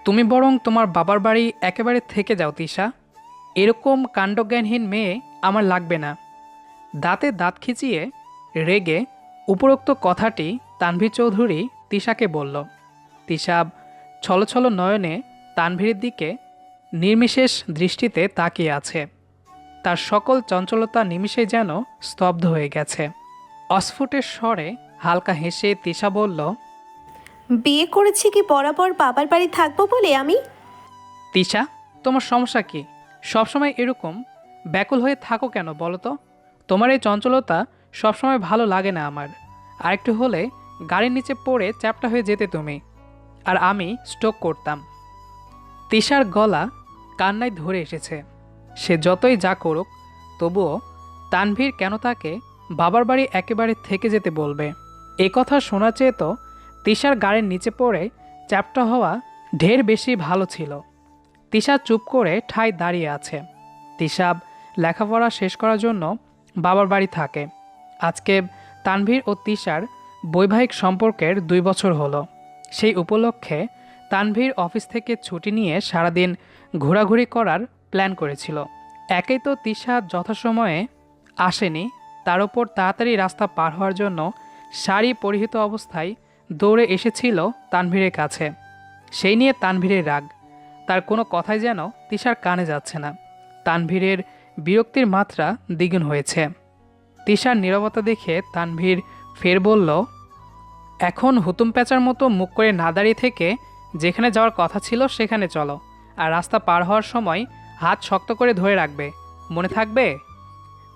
তুমি বরং তোমার বাবার বাড়ি একেবারে থেকে যাও তিশা। এরকম কাণ্ডজ্ঞানহীন মেয়ে আমার লাগবে না। দাঁতে দাঁত খিচিয়ে রেগে উপরোক্ত কথাটি তানভীর চৌধুরী তিশাকে বলল। তিশা ছলছল নয়নে তানভীরের দিকে নির্বিশেষ দৃষ্টিতে তাকিয়ে আছে। তার সকল চঞ্চলতা নিমিষে যেন স্তব্ধ হয়ে গেছে। অস্ফুটের স্বরে হালকা হেসে তিশা বলল, বিয়ে করেছি কি বরাবর বাবার বাড়ি থাকবো বলে আমি? তিশা, তোমার সমস্যা কি? সবসময় এরকম ব্যাকুল হয়ে থাকো কেন বলো তো? তোমার এই চঞ্চলতা সবসময় ভালো লাগে না আমার। আরেকটু হলে গাড়ির নিচে পড়ে চ্যাপ্টা হয়ে যেতে তুমি, আর আমি স্ট্রোক করতাম। তিশার গলা কান্নায় ধরে এসেছে। সে যতই যা করুক তবুও তানভীর কেন তাকে বাবার বাড়ি একেবারে থেকে যেতে বলবে? এ কথা শোনা চেয়ে তো তিশার গাড়ির নিচে পড়ে চ্যাপ্টা হওয়া ঢের বেশি ভালো ছিল। তিশা চুপ করে ঠায় দাঁড়িয়ে আছে। তিশা লেখাপড়া শেষ করার জন্য বাবার বাড়ি থাকে। আজকে তানভীর ও তিশার বৈবাহিক সম্পর্কের 2 বছর হলো। সেই উপলক্ষে তানভীর অফিস থেকে ছুটি নিয়ে সারাদিন ঘোরাঘুরি করার প্ল্যান করেছিল। একেই তো তিশা যথাসময়ে আসেনি, তার ওপর তাড়াতাড়ি রাস্তা পার হওয়ার জন্য শাড়ি পরিহিত অবস্থায় দৌড়ে এসেছিল তানভীরের কাছে। সেই নিয়ে তানভীরের রাগ। তার কোনো কথাই যেন তিশার কানে যাচ্ছে না। তানভীরের বিরক্তির মাত্রা দ্বিগুণ হয়েছে। তিশার নীরবতা দেখে তানভীর ফের বলল, এখন হুতুম প্যাঁচার মতো মুখ করে না দাঁড়িয়ে থেকে যেখানে যাওয়ার কথা ছিল সেখানে চলো। আর রাস্তা পার হওয়ার সময় হাত শক্ত করে ধরে রাখবে, মনে থাকবে?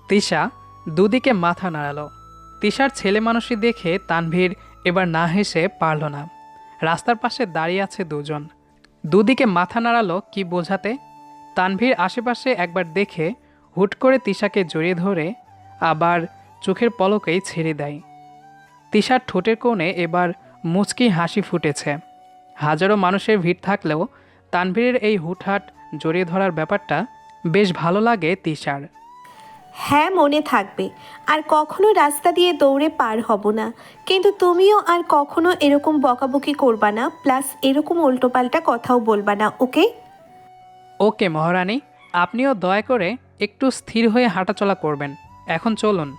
তিশা দুদিকে মাথা নাড়ালো। তিশার ছেলে মানুষই দেখে তানভীর এবার না হেসে পারল না। রাস্তার পাশে দাঁড়িয়ে আছে দুজন, দুদিকে মাথা নাড়ালো কি বোঝাতে? তানভীর আশেপাশে একবার দেখে হুট করে তিশাকে জড়িয়ে ধরে আবার চোখের পলকেই ছেড়ে দেয়। তিশার ঠোঁটের কোণে এবার মুচকি হাসি ফুটেছে। হাজারো মানুষের ভিড় থাকলেও তানভীরের এই হুটহাট জড়িয়ে ধরার ব্যাপারটা বেশ ভালো লাগে তিশার। হ্যাঁ, মনে থাকবে। আর কখনো রাস্তা দিয়ে দৌড়ে পার হব না। কিন্তু তুমিও আর কখনো এরকম বকাবকি করবা না, প্লাস এরকম উল্টোপাল্টা কথাও বলবা না, ওকে? ওকে মহারানী, আপনিও দয়া করে একটু স্থির হয়ে হাঁটাচলা করবেন। এখন চলুন।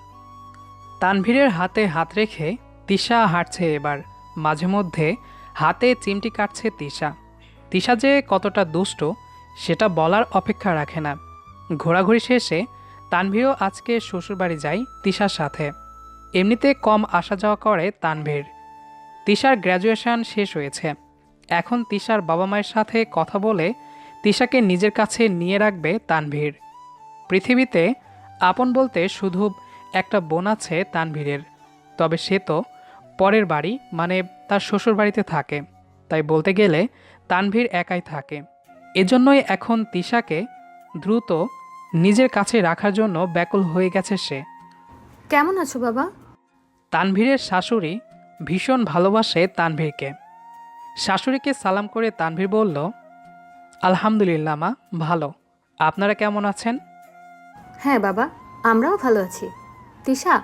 তানভীরের হাতে হাত রেখে তিশা হাঁটছে এবার। মাঝে মধ্যে হাতে চিমটি কাটছে তিশা। তিশা যে কতটা দুষ্ট সেটা বলার অপেক্ষা রাখে না। ঘোরাঘুরি শেষে তানভীরও আজকে শ্বশুরবাড়ি যায় তিশার সাথে। এমনিতে কম আসা যাওয়া করে তানভীর। তিশার গ্র্যাজুয়েশন শেষ হয়েছে। এখন তিশার বাবা মায়ের সাথে কথা বলে তিশাকে নিজের কাছে নিয়ে রাখবে তানভীর। পৃথিবীতে আপন বলতে শুধু একটা বোন আছে তানভীরের। তবে সে তো পরের বাড়ি, মানে তার শ্বশুর বাড়িতে থাকে। তাই বলতে গেলে তানভীর একাই থাকে। এজন্যই এখন তিশাকে দ্রুত নিজের কাছে রাখার জন্য ব্যাকুল হয়ে গেছে সে। কেমন আছো বাবা? তানভীরের শাশুড়ি ভীষণ ভালোবাসে তানভীরকে। শাশুড়িকে সালাম করে তানভীর বলল, আলহামদুলিল্লাহ মা, ভালো। আপনারা কেমন আছেন? হ্যাঁ বাবা, আমরাও ভালো আছি। তিশা,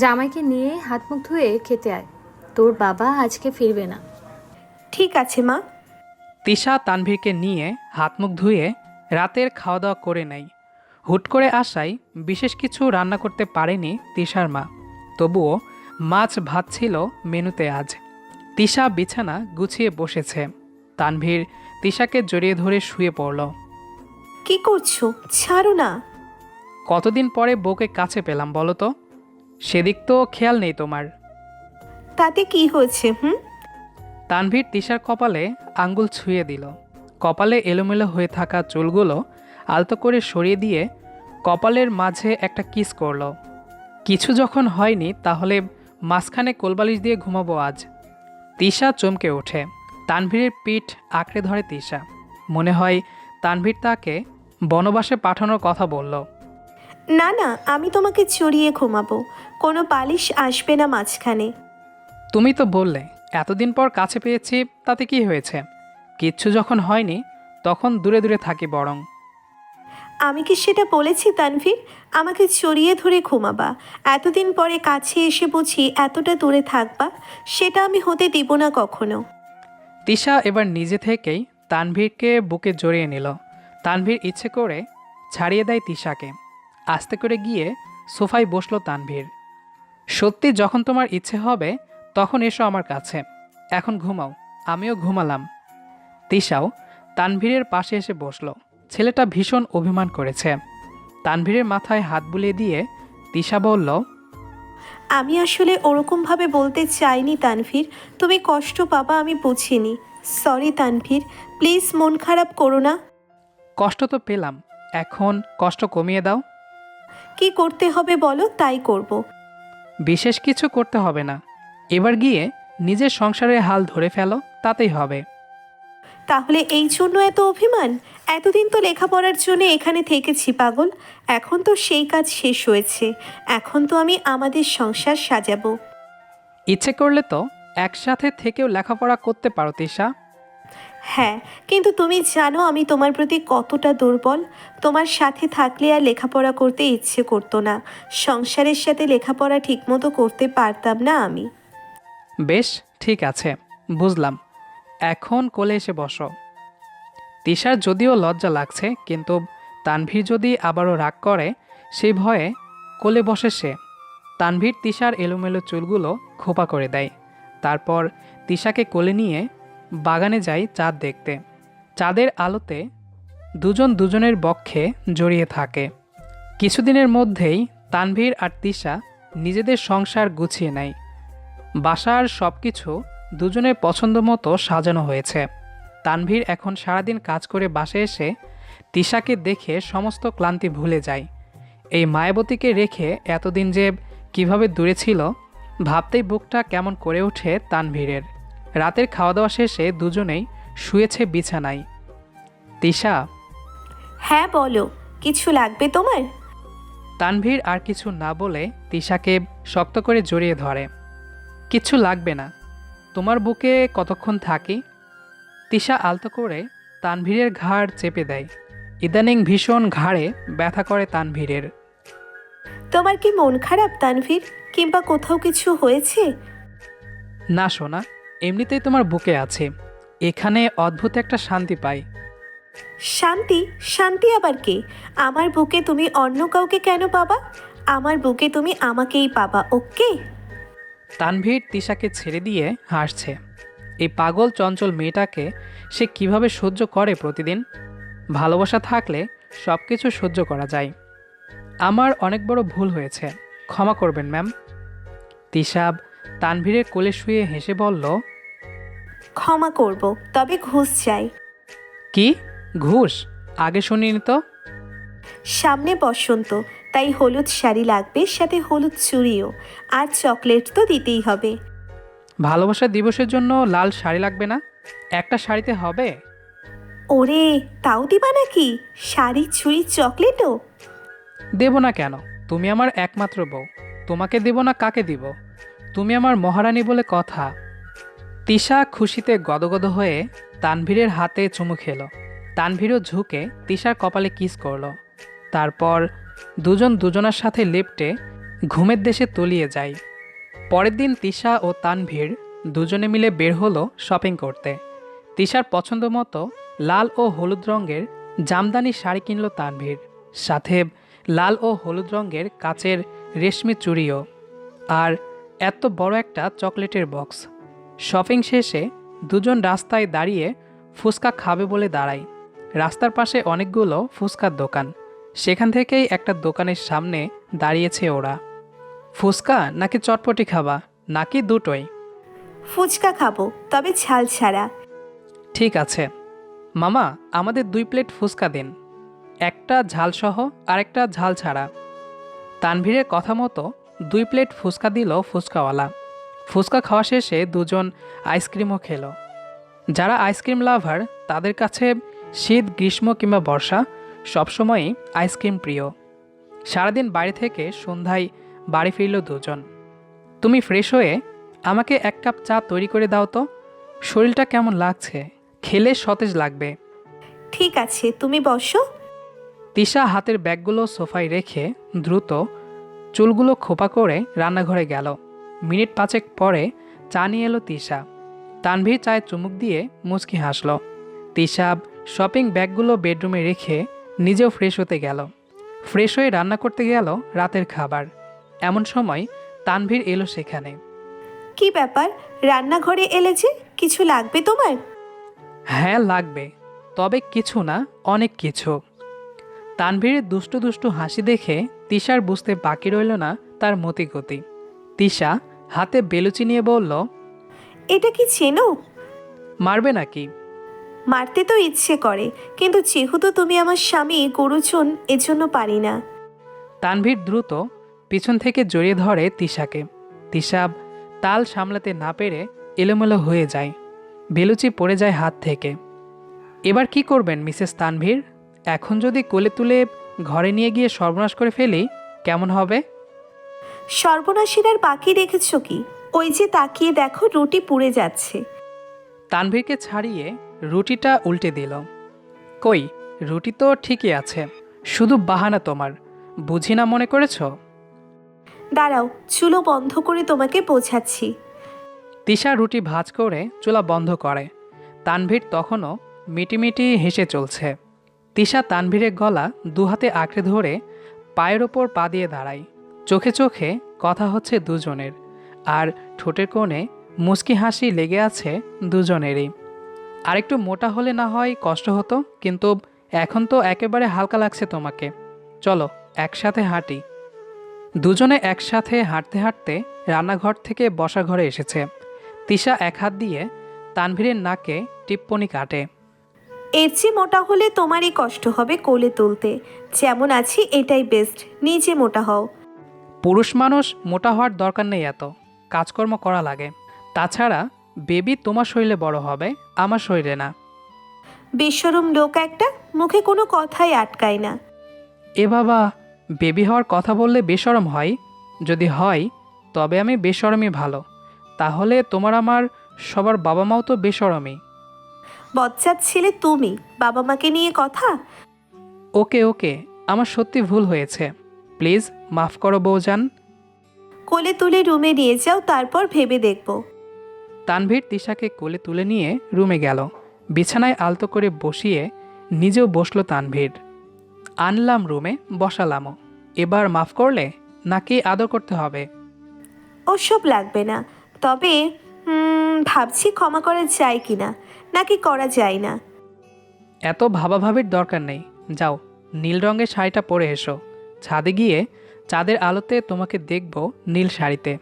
জামাইকে নিয়ে হাত মুখ ধুয়ে খেতে আয়। তোর বাবা আজকে ফিরবে না। ঠিক আছে মা। তিশা তানভীরকে নিয়ে হাত মুখ ধুয়ে রাতের খাওয়া দাওয়া করে নেয়। হুট করে আসায় বিশেষ কিছু রান্না করতে পারেনি তিশার মা। তবুও মাছ ভাত ছিল মেনুতে আজ। তিশা বিছানা গুছিয়ে বসেছে। তানভীর তিশাকে জড়িয়ে ধরে শুয়ে পড়ল। কি করছো? ছাড়ো না। কতদিন পরে বউকে কাছে পেলাম বলো তো? সেদিক তো খেয়াল নেই তোমার। তাতে কি হয়েছে? তানভীর তিশার কপালে আঙ্গুল ছুঁয়ে দিল। কপালে এলোমেলো হয়ে থাকা চুলগুলো আলতো করে সরিয়ে দিয়ে কপালের মাঝে একটা কিস করল। কিছু যখন হয়নি তাহলে মাঝখানে কোলবালিশ দিয়ে ঘুমাবো আজ। তিশা চমকে ওঠে। তানভীরের পিঠ আঁকড়ে ধরে তিশা। মনে হয় তানভীর তাকে বনবাসে পাঠানোর কথা বলল। না না, আমি তোমাকে চড়িয়ে ঘুমাবো। কোনো বালিশ আসবে না মাঝখানে। তুমি তো বললে এতদিন পর কাছে পেয়েছি, তাতে কি হয়েছে? কিচ্ছু যখন হয়নি তখন দূরে দূরে থাকি বরং। আমি কি সেটা বলেছি তানভীর? আমাকে চড়িয়ে ধরে ঘুমাবা। এতদিন পরে কাছে এসে বুঝি এতটা দূরে থাকবা? সেটা আমি হতে দিব না কখনো। তিশা এবার নিজে থেকেই তানভীরকে বুকে জড়িয়ে নিল। তানভীর ইচ্ছে করে ছাড়িয়ে দেয় তিশাকে। আস্তে করে গিয়ে সোফায় বসলো তানভীর। সত্যি যখন তোমার ইচ্ছে হবে তখন এসো আমার কাছে, এখন ঘুমাও। আমিও ঘুমালাম। তিশাও তানভীরের পাশে এসে বসলো। ছেলেটা ভীষণ অভিমান করেছে। তানভীরের মাথায় হাত বুলিয়ে দিয়ে তিশা বলল, আমি আসলে ওরকমভাবে বলতে চাইনি তানভীর, তুমি কষ্ট পাবা আমি বুঝিনি। সরি তানভীর, প্লিজ মন খারাপ করো না। কষ্ট তো পেলাম, এখন কষ্ট কমিয়ে দাও। কি করতে হবে বলো, তাই করব। বিশেষ কিছু করতে হবে না, এবার গিয়ে নিজের সংসারের হাল ধরে ফেলো, তাতেই হবে। তাহলে এই জন্য এত অভিমান? এতদিন তো লেখাপড়ার জন্য এখানে থেকেছি পাগল, এখন তো সেই কাজ শেষ হয়েছে। এখন তো আমি আমাদের সংসার সাজাবো। ইচ্ছে করলে তো একসাথে থেকেও লেখাপড়া করতে পারো তিশা। হ্যাঁ, কিন্তু তুমি জানো আমি তোমার প্রতি কতটা দুর্বল। তোমার সাথে থাকলে আর লেখাপড়া করতে ইচ্ছে করতো না। সংসারের সাথে লেখাপড়া ঠিকমতো করতে পারতাম না আমি। বেশ, ঠিক আছে, বুঝলাম। এখন কোলে এসে বসো। তিশার যদিও লজ্জা লাগছে, কিন্তু তানভীর যদি আবারও রাগ করে সেই ভয়ে কোলে বসে সে। তানভীর তিশার এলোমেলো চুলগুলো খোপা করে দেয়। তারপর তিশাকে কোলে নিয়ে বাগানে যায় চাঁদ দেখতে। চাঁদের আলোতে দুজন দুজনের বক্ষে জড়িয়ে থাকে। কিছুদিনের মধ্যেই তানভীর আর তিশা নিজেদের সংসার গুছিয়ে নেয়। বাসার সব কিছু দুজনের পছন্দ মতো সাজানো হয়েছে। তানভীর এখন সারাদিন কাজ করে বাসায় এসে তিশাকে দেখে সমস্ত ক্লান্তি ভুলে যায়। এই মায়াবতীকে রেখে এতদিন যে কিভাবে দূরে ছিল ভাবতেই বুকটা কেমন করে ওঠে তানভীরের। রাতের খাওয়া দাওয়া শেষে দুজনেই শুয়েছে বিছানায়। তিশা, হ্যাঁ বলো, কিছু লাগবে তোমার? তানভীর আর কিছু না বলে তিশাকে শক্ত করে জড়িয়ে ধরে। কিচ্ছু লাগবে না, তোমার বুকে কতক্ষণ থাকি? তিশা আলতো করে তানভীরের ঘাড় চেপে দেয়। ইদানিং ভীষণ ঘাড়ে ব্যথা করে তানভীরের। তোমার কি মন খারাপ তানভীর, কিংবা কোথাও কিছু হয়েছে? না সোনা, এমনিতেই তোমার বুকে আছে, এখানে অদ্ভুত একটা শান্তি পাই। শান্তি? শান্তি আবার কে? আমার বুকে তুমি অন্য কাউকে কেন পাবা? আমার বুকে তুমি আমাকেই পাবা, ওকে? তানভীর তিশাকে ছেড়ে দিয়ে হাসছে। এই পাগল চঞ্চল মেয়েটাকে সে কিভাবে সহ্য করে প্রতিদিন। ভালোবাসা থাকলে সব কিছু সহ্য করা যায়। আমার অনেক বড় ভুল হয়েছে, ক্ষমা করবেন ম্যাম। তিশা তানভীরের কোলে শুয়ে হেসে বলল, ক্ষমা করব, তবে ঘুষ চাই। কি ঘুষ? আগে শুনিনি তো। সামনে বসন্ত, তাই হলুদ শাড়ি লাগবে, সাথে হলুদ চুড়িও। আর চকলেট তো দিতেই হবে। ভালোবাসা দিবসের জন্য লাল শাড়ি লাগবে না, একটা শাড়িতে হবে। ওরে, তাও দিবা নাকি? শাড়ি, চুড়ি, চকলেটও? দেব না কেন? তুমি আমার একমাত্র বউ, তোমাকে দেব না কাকে দিব? তুমি আমার মহারানী বলে কথা। তিশা খুশিতে গদগদ হয়ে তানভীরের হাতে চুমু খেলো। তানভীরও ঝুঁকে তিশার কপালে কিস করলো। তারপর দুজন দুজনার সাথে লেপ্টে ঘুমের দেশে তলিয়ে যায়। পরের দিন তিশা ও তানভীর দুজনে মিলে বের হলো শপিং করতে। তিশার পছন্দ মতো লাল ও হলুদ রঙের জামদানি শাড়ি কিনল তানভীর, সাথে লাল ও হলুদ রঙের কাচের রেশমি চুড়িও, আর এত বড় একটা চকলেটের বক্স। শপিং শেষে দুজন রাস্তায় দাঁড়িয়ে ফুচকা খাবে বলে দাঁড়ায়। রাস্তার পাশে অনেকগুলো ফুচকার দোকান, সেখান থেকেই একটা দোকানের সামনে দাঁড়িয়েছে ওরা। ফুচকা নাকি চটপটি খাবা, নাকি দুটোই? ফুচকা খাবো, তবে ঝাল ছাড়া। ঠিক আছে মামা, আমাদের 2 প্লেট ফুচকা দিন, একটা ঝালসহ আর একটা ঝাল ছাড়া। তানভীরের কথা মতো 2 প্লেট ফুচকা দিল ফুচকাওয়ালা। ফুচকা খাওয়া শেষে দুজন আইসক্রিমও খেলো। যারা আইসক্রিম লাভার তাদের কাছে শীত, গ্রীষ্ম কিংবা বর্ষা সবসময়ই আইসক্রিম প্রিয়। সারাদিন বাড়ি থেকে সন্ধ্যায় বাড়ি ফিরল দুজন। তুমি ফ্রেশ হয়ে আমাকে 1 কাপ চা তৈরি করে দাও তো, শরীরটা কেমন লাগছে, খেলে সতেজ লাগবে। ঠিক আছে, তুমি বসো। তিশা হাতের ব্যাগগুলো সোফায় রেখে দ্রুত চুলগুলো খোপা করে রান্নাঘরে গেল। মিনিট 5 পরে চা নিয়ে এলো তিশা। তানভীর চায়ে চুমুক দিয়ে মুচকি হাসল। তিশা শপিং ব্যাগগুলো বেডরুমে রেখে নিজেও ফ্রেশ হতে গেল। ফ্রেশ হয়ে রান্না করতে গেল রাতের খাবার। এমন সময় তানভীর এলো সেখানে। কি ব্যাপার, রান্নাঘরে এলে যে? কিছু লাগবে তোমার? হ্যাঁ লাগবে, তবে কিছু না, অনেক কিছু। তানভীরের দুষ্টু দুষ্টু হাসি দেখে তিশার বুঝতে বাকি রইল না তার মতিগতি। তিশা হাতে বেলুচি নিয়ে বলল, এটা কি চেনো? মারবে নাকি? মারতে তো ইচ্ছে করে, কিন্তু যেহেতু তুমি আমার স্বামী গুরুজন, এজন্য পারি না। তানভীর দ্রুত পিছন থেকে জড়িয়ে ধরে তিশাকে। তিশা তাল সামলাতে না পেরে এলোমেলো হয়ে যায়, বেলুচি পড়ে যায় হাত থেকে। এবার কি করবেন মিসেস তানভীর? এখন যদি কোলে তুলে ঘরে নিয়ে গিয়ে সর্বনাশ করে ফেলি কেমন হবে? সর্বনাশীর আর বাকি রেখেছ কি? ওই যে তাকিয়ে দেখো, রুটি পুড়ে যাচ্ছে। তানভীরকে ছাড়িয়ে রুটিটা উল্টে দিল। কই, রুটি তো ঠিকই আছে, শুধু বাহানা তোমার, বুঝি না মনে করেছ? দাঁড়াও, চুলো বন্ধ করে তোমাকে বোঝাচ্ছি। তিশা রুটি ভাঁজ করে চুলা বন্ধ করে। তানভীর তখনও মিটিমিটি হেসে চলছে। তিশা তানভীরের গলা দুহাতে আঁকড়ে ধরে পায়ের ওপর পা দিয়ে দাঁড়ায়। চোখে চোখে কথা হচ্ছে দুজনের, আর ঠোঁটের কোণে মুচকি হাসি লেগে আছে দুজনেরই। আরেকটু মোটা হলে না হয় কষ্ট হতো, কিন্তু এখন তো একেবারে হালকা লাগছে তোমাকে। চলো একসাথে হাঁটি। দুজনে একসাথে হাঁটতে হাঁটতে রান্নাঘর থেকে বসা ঘরে এসেছে। তিশা এক হাত দিয়ে তানভীরের নাকে টিপ্পনি কাটে। এর চেয়ে মোটা হলে তোমারই কষ্ট হবে কোলে তুলতে। যেমন আছি এটাই বেস্ট, নিজে মোটা হও। পুরুষ মানুষ মোটা হওয়ার দরকার নেই, এত কাজকর্ম করা লাগে। তাছাড়া বেবি তোমার শরীরে বড় হবে, আমার শরীরে না। বেশরম লোক একটা, মুখে কোনো কথাই আটকায় না। এ বাবা, বেবি হওয়ার কথা বললে বেশরম হয়? যদি হয় তবে আমি বেশরমই ভালো। তাহলে তোমার আমার সবার বাবা মাও তো বেশরমই। বচ্চার ছেলে তুমি, বাবা মাকে নিয়ে কথা। ওকে ওকে, আমার সত্যি ভুল হয়েছে, প্লিজ মাফ করো বউজান। কোলে তুলে রুমে নিয়ে যাও, তারপর ভেবে দেখব। তানভীর তিশাকে কোলে তুলে নিয়ে রুমে গেল। বিছানায় আলতো করে বসিয়ে নিজেও বসলো তানভীর। আনলাম রুমে, বসালামও। এবার মাফ করলে নাকি আদর করতে হবে? ওসব লাগবে না, তবে ভাবছি ক্ষমা করা যায় কিনা, নাকি করা যায় না। এত ভাবাভাবির দরকার নেই, যাও নীল রঙের শাড়িটা পরে এসো। ছাদে গিয়ে চাঁদের আলোতে তোমাকে দেখব নীল শাড়িতে।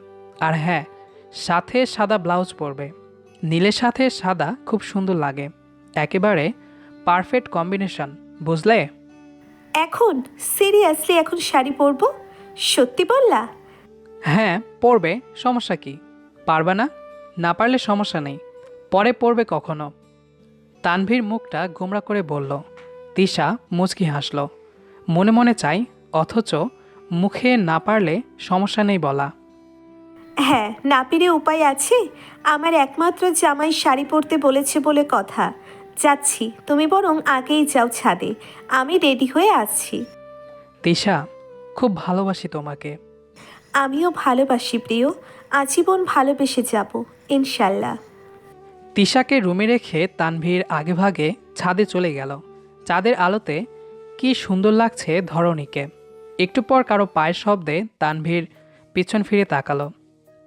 আর হ্যাঁ, সাথে সাদা ব্লাউজ পরবে। নীলের সাথে সাদা খুব সুন্দর লাগে, একেবারে পারফেক্ট কম্বিনেশন, বুঝলে? এখন সিরিয়াসলি এখন শাড়ি পরবো? সত্যি বললা? হ্যাঁ পরবে, সমস্যা কি? পারবা না? না পারলে সমস্যা নেই, পরে পরবে কখনো। তানভীর মুখটা গোমড়া করে বলল। তিশা মুচকি হাসল, মনে মনে চাই, অথচ মুখে না পারলে সমস্যা নেই বলা। হ্যাঁ, না পেরে উপায় আছে। আমার একমাত্র জামাই শাড়ি পরতে বলেছে বলে কথা। যাচ্ছি, তুমি বরং আগেই যাও ছাদে, আমি রেডি হয়ে আসছি। তিশা, খুব ভালোবাসি তোমাকে। আমিও ভালোবাসি প্রিয়, আজীবন ভালোবেসে যাব ইনশাল্লাহ। তিশাকে রুমে রেখে তানভীর আগেভাগে ছাদে চলে গেল। চাঁদের আলোতে কি সুন্দর লাগছে ধরণীকে। একটু পর কারো পায়ের শব্দে তানভীর পিছন ফিরে তাকালো।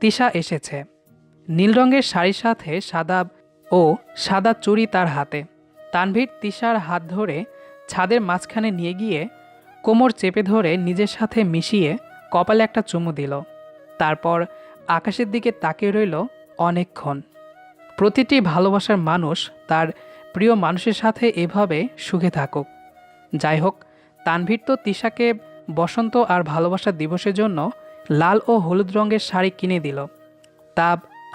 তিশা এসেছে। নীল রঙের শাড়ির সাথে সাদা চুড়ি তার হাতে। তানভীর তিশার হাত ধরে ছাদের মাঝখানে নিয়ে গিয়ে কোমর চেপে ধরে নিজের সাথে মিশিয়ে কপালে একটা চুমু দিল। তারপর আকাশের দিকে তাকিয়ে রইল অনেকক্ষণ। প্রতিটি ভালোবাসার মানুষ তার প্রিয় মানুষের সাথে এভাবে সুখে থাকুক। যাই হোক, তানভীর তো তিশাকে বসন্ত আর ভালোবাসা দিবসের জন্য লাল ও হলুদ রঙের শাড়ি কিনে দিল। তা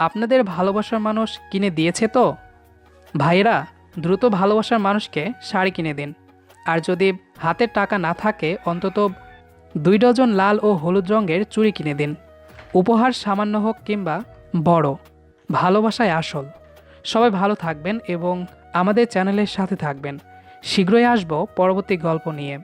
আপনাদের ভালোবাসার মানুষ কিনে দিয়েছে তো? ভাইয়েরা, দ্রুত ভালোবাসার মানুষকে শাড়ি কিনে দিন। আর যদি হাতের টাকা না থাকে, অন্তত 2 ডজন লাল ও হলুদ রঙের চুড়ি কিনে দিন। উপহার সামান্য হোক কিংবা বড়, ভালোবাসায় আসল। সবাই ভালো থাকবেন এবং আমাদের চ্যানেলের সাথে থাকবেন। শীঘ্রই আসব পরবর্তী গল্প নিয়ে।